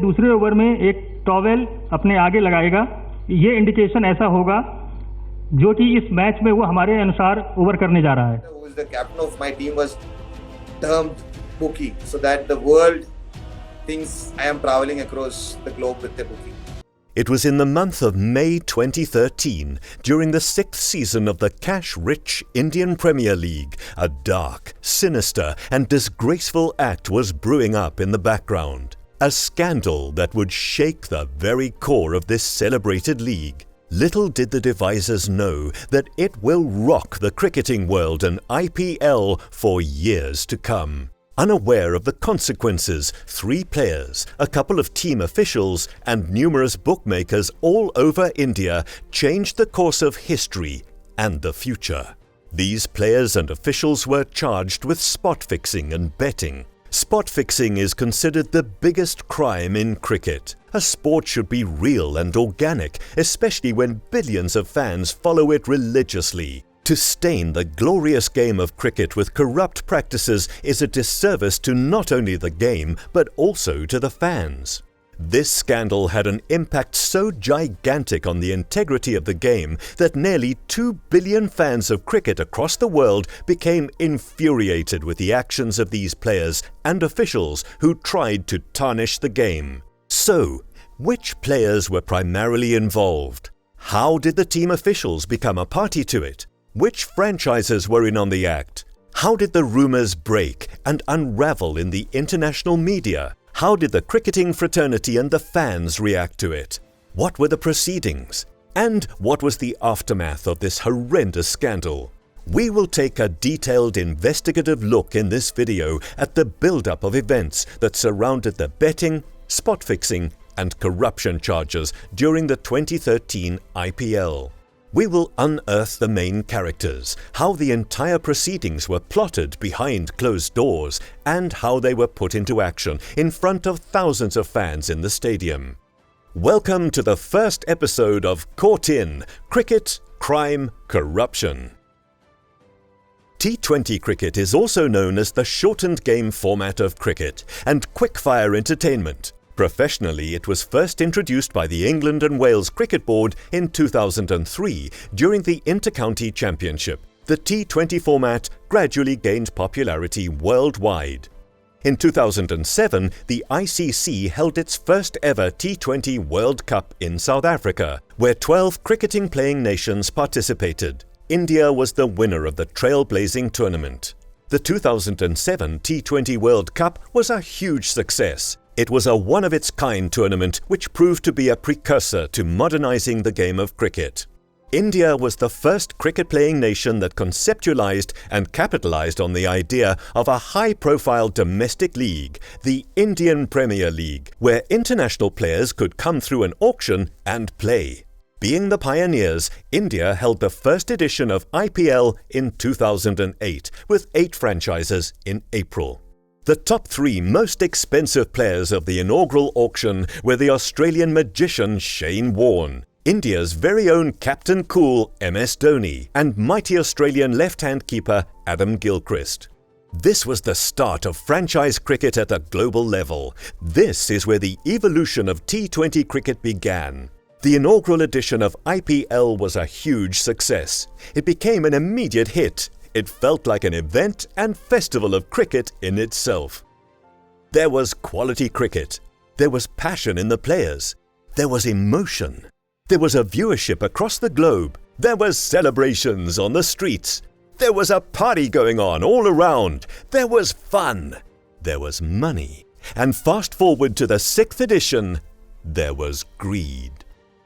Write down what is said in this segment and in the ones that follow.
दूसरे ओवर में एक टॉवेल अपने आगे लगाएगा, ये इंडिकेशन ऐसा होगा जो कि इस मैच में वो हमारे अनुसार ओवर करने जा रहा है. Who is the captain of my team was termed bookie, so that the world thinks I am traveling across the globe with a bookie. It was in the month of May 2013, during the 6th season of the cash-rich Indian Premier League, a dark, sinister and disgraceful act was brewing up in the background. A scandal that would shake the very core of this celebrated league. Little did the devisers know that it will rock the cricketing world and IPL for years to come. Unaware of the consequences, 3 players, a couple of team officials and numerous bookmakers all over India changed the course of history and the future. These players and officials were charged with spot fixing and betting. Spot fixing is considered the biggest crime in cricket. A sport should be real and organic, especially when billions of fans follow it religiously. To stain the glorious game of cricket with corrupt practices is a disservice to not only the game, but also to the fans. This scandal had an impact so gigantic on the integrity of the game that nearly 2 billion fans of cricket across the world became infuriated with the actions of these players and officials who tried to tarnish the game. So, which players were primarily involved? How did the team officials become a party to it? Which franchises were in on the act? How did the rumours break and unravel in the international media? How did the cricketing fraternity and the fans react to it? What were the proceedings? And what was the aftermath of this horrendous scandal? We will take a detailed investigative look in this video at the build-up of events that surrounded the betting, spot fixing and corruption charges during the 2013 IPL. We will unearth the main characters, how the entire proceedings were plotted behind closed doors, and how they were put into action in front of thousands of fans in the stadium. Welcome to the first episode of Caught In: Cricket, Crime, Corruption. T20 cricket is also known as the shortened game format of cricket and quickfire entertainment. Professionally, it was first introduced by the England and Wales Cricket Board in 2003 during the Inter-County Championship. The T20 format gradually gained popularity worldwide. In 2007, the ICC held its first ever T20 World Cup in South Africa, where 12 cricketing playing nations participated. India was the winner of the trailblazing tournament. The 2007 T20 World Cup was a huge success. It was a one-of-its-kind tournament which proved to be a precursor to modernizing the game of cricket. India was the first cricket-playing nation that conceptualized and capitalized on the idea of a high-profile domestic league, the Indian Premier League, where international players could come through an auction and play. Being the pioneers, India held the first edition of IPL in 2008, with 8 franchises in April. The top 3 most expensive players of the inaugural auction were the Australian magician Shane Warne, India's very own Captain Cool MS Dhoni, and mighty Australian left-hand keeper Adam Gilchrist. This was the start of franchise cricket at a global level. This is where the evolution of T20 cricket began. The inaugural edition of IPL was a huge success. It became an immediate hit. It felt like an event and festival of cricket in itself. There was quality cricket. There was passion in the players. There was emotion. There was a viewership across the globe. There was celebrations on the streets. There was a party going on all around. There was fun. There was money. And fast forward to the 6th edition, there was greed.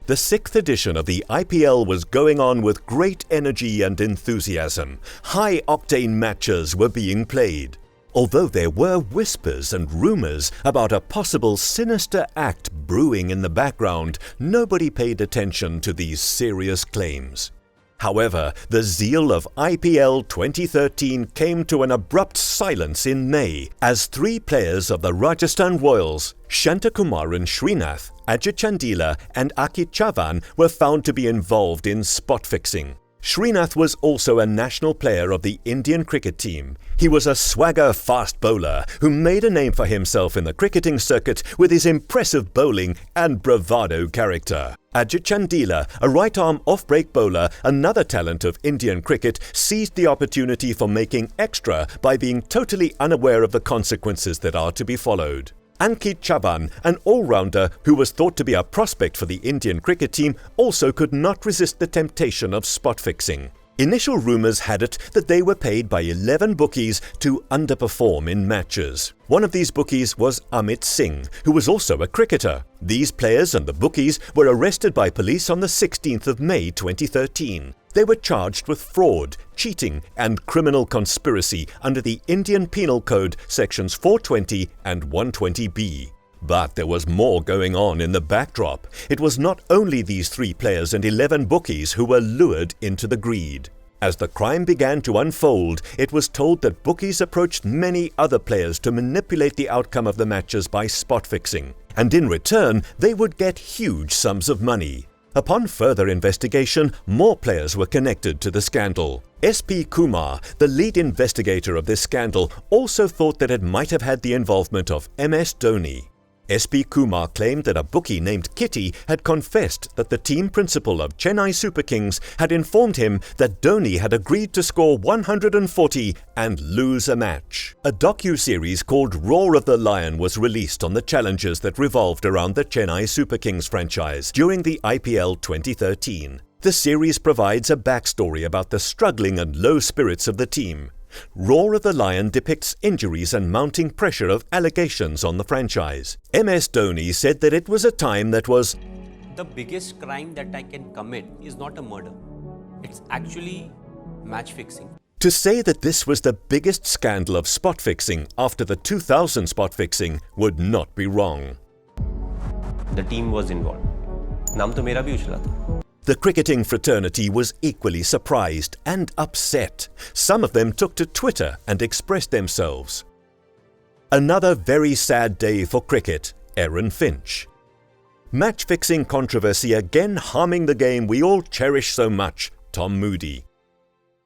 The 6th edition of the IPL was going on with great energy and enthusiasm. High-octane matches were being played. Although there were whispers and rumours about a possible sinister act brewing in the background, nobody paid attention to these serious claims. However, the zeal of IPL 2013 came to an abrupt silence in May as 3 players of the Rajasthan Royals, Shantakumaran Srinath, Ajit Chandila and Akit Chavan were found to be involved in spot fixing. Srinath was also a national player of the Indian cricket team. He was a swagger fast bowler who made a name for himself in the cricketing circuit with his impressive bowling and bravado character. Ajit Chandila, a right-arm off-break bowler, another talent of Indian cricket, seized the opportunity for making extra by being totally unaware of the consequences that are to be followed. Ankit Chaban, an all-rounder who was thought to be a prospect for the Indian cricket team, also could not resist the temptation of spot fixing. Initial rumours had it that they were paid by 11 bookies to underperform in matches. One of these bookies was Amit Singh, who was also a cricketer. These players and the bookies were arrested by police on the 16th of May 2013. They were charged with fraud, cheating and criminal conspiracy under the Indian Penal Code sections 420 and 120B. But there was more going on in the backdrop. It was not only these 3 players and 11 bookies who were lured into the greed. As the crime began to unfold, it was told that bookies approached many other players to manipulate the outcome of the matches by spot fixing, and in return they would get huge sums of money. Upon further investigation, more players were connected to the scandal. SP Kumar, the lead investigator of this scandal, also thought that it might have had the involvement of MS Dhoni. SP Kumar claimed that a bookie named Kitty had confessed that the team principal of Chennai Super Kings had informed him that Dhoni had agreed to score 140 and lose a match. A docu-series called Roar of the Lion was released on the challenges that revolved around the Chennai Super Kings franchise during the IPL 2013. The series provides a backstory about the struggling and low spirits of the team. Roar of the Lion depicts injuries and mounting pressure of allegations on the franchise. MS Dhoni said that it was a time that was the biggest crime that I can commit is not a murder. It's actually match fixing. To say that this was the biggest scandal of spot fixing after the 2000 spot fixing would not be wrong. The team was involved. नाम तो मेरा भी उछला था. The cricketing fraternity was equally surprised and upset. Some of them took to Twitter and expressed themselves. Another very sad day for cricket, Aaron Finch. Match-fixing controversy again harming the game we all cherish so much, Tom Moody.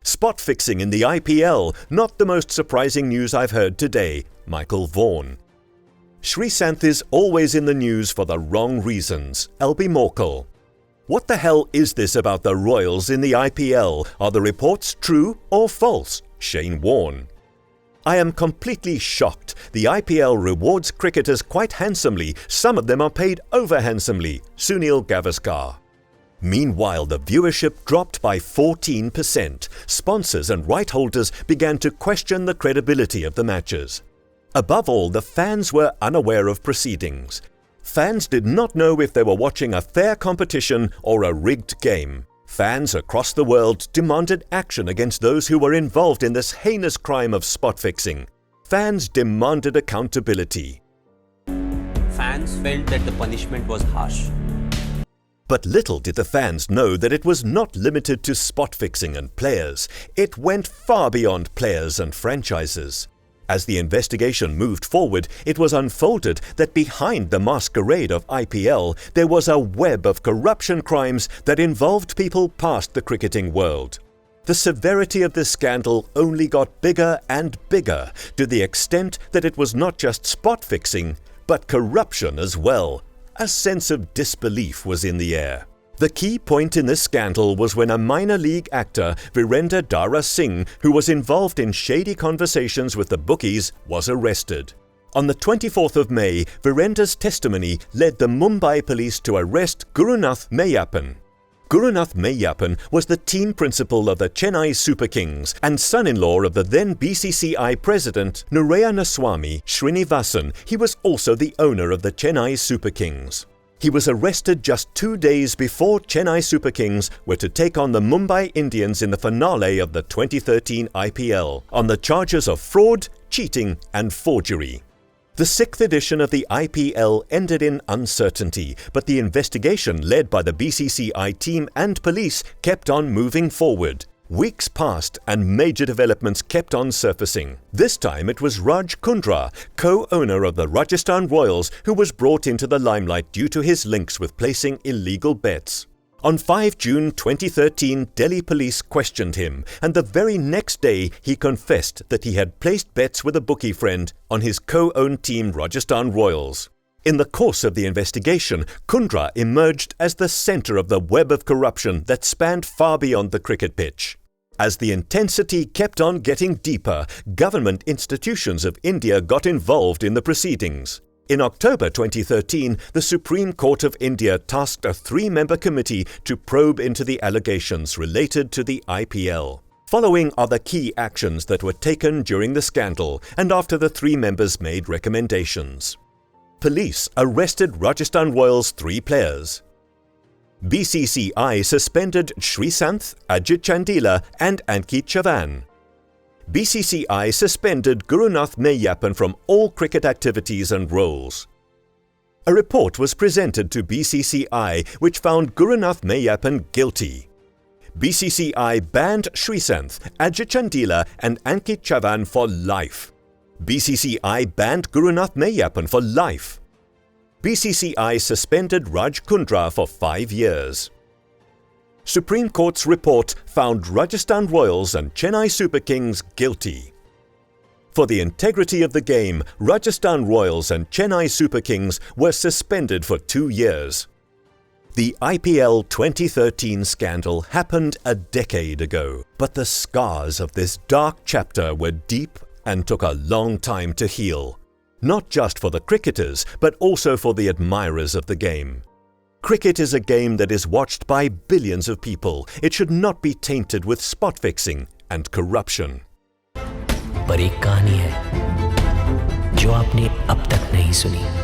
Spot fixing in the IPL, not the most surprising news I've heard today, Michael Vaughan. Sreesanth is always in the news for the wrong reasons, LB Morkel. What the hell is this about the Royals in the IPL? Are the reports true or false? Shane Warne. I am completely shocked. The IPL rewards cricketers quite handsomely. Some of them are paid over handsomely. Sunil Gavaskar. Meanwhile, the viewership dropped by 14%. Sponsors and right holders began to question the credibility of the matches. Above all, the fans were unaware of proceedings. Fans did not know if they were watching a fair competition or a rigged game. Fans across the world demanded action against those who were involved in this heinous crime of spot fixing. Fans demanded accountability. Fans felt that the punishment was harsh. But little did the fans know that it was not limited to spot fixing and players. It went far beyond players and franchises. As the investigation moved forward, it was unfolded that behind the masquerade of IPL, there was a web of corruption crimes that involved people past the cricketing world. The severity of this scandal only got bigger and bigger, to the extent that it was not just spot fixing, but corruption as well. A sense of disbelief was in the air. The key point in this scandal was when a minor league actor, Virender Dara Singh, who was involved in shady conversations with the bookies, was arrested. On the 24th of May, Virender's testimony led the Mumbai police to arrest Gurunath Meyyappan. Gurunath Meyyappan was the team principal of the Chennai Super Kings and son-in-law of the then BCCI president Narayanaswamy Srinivasan. He was also the owner of the Chennai Super Kings. He was arrested just 2 days before Chennai Super Kings were to take on the Mumbai Indians in the finale of the 2013 IPL on the charges of fraud, cheating and forgery. The 6th edition of the IPL ended in uncertainty, but the investigation led by the BCCI team and police kept on moving forward. Weeks passed and major developments kept on surfacing. This time it was Raj Kundra, co-owner of the Rajasthan Royals, who was brought into the limelight due to his links with placing illegal bets. On 5 June 2013, Delhi police questioned him, and the very next day he confessed that he had placed bets with a bookie friend on his co-owned team Rajasthan Royals. In the course of the investigation, Kundra emerged as the centre of the web of corruption that spanned far beyond the cricket pitch. As the intensity kept on getting deeper, government institutions of India got involved in the proceedings. In October 2013, the Supreme Court of India tasked a 3-member committee to probe into the allegations related to the IPL. Following are the key actions that were taken during the scandal and after the 3 members made recommendations. Police arrested Rajasthan Royals' 3 players. BCCI suspended Sreesanth, Ajit Chandila and Ankit Chavan. BCCI suspended Gurunath Meyyappan from all cricket activities and roles. A report was presented to BCCI which found Gurunath Meyyappan guilty. BCCI banned Sreesanth, Ajit Chandila and Ankit Chavan for life. BCCI banned Gurunath Meyyappan for life. BCCI suspended Raj Kundra for 5 years. Supreme Court's report found Rajasthan Royals and Chennai Super Kings guilty. For the integrity of the game, Rajasthan Royals and Chennai Super Kings were suspended for 2 years. The IPL 2013 scandal happened a decade ago, but the scars of this dark chapter were deep and took a long time to heal. Not just for the cricketers, but also for the admirers of the game. Cricket is a game that is watched by billions of people. It should not be tainted with spot fixing and corruption. पर एक कहानी है जो आपने अब तक नहीं सुनी।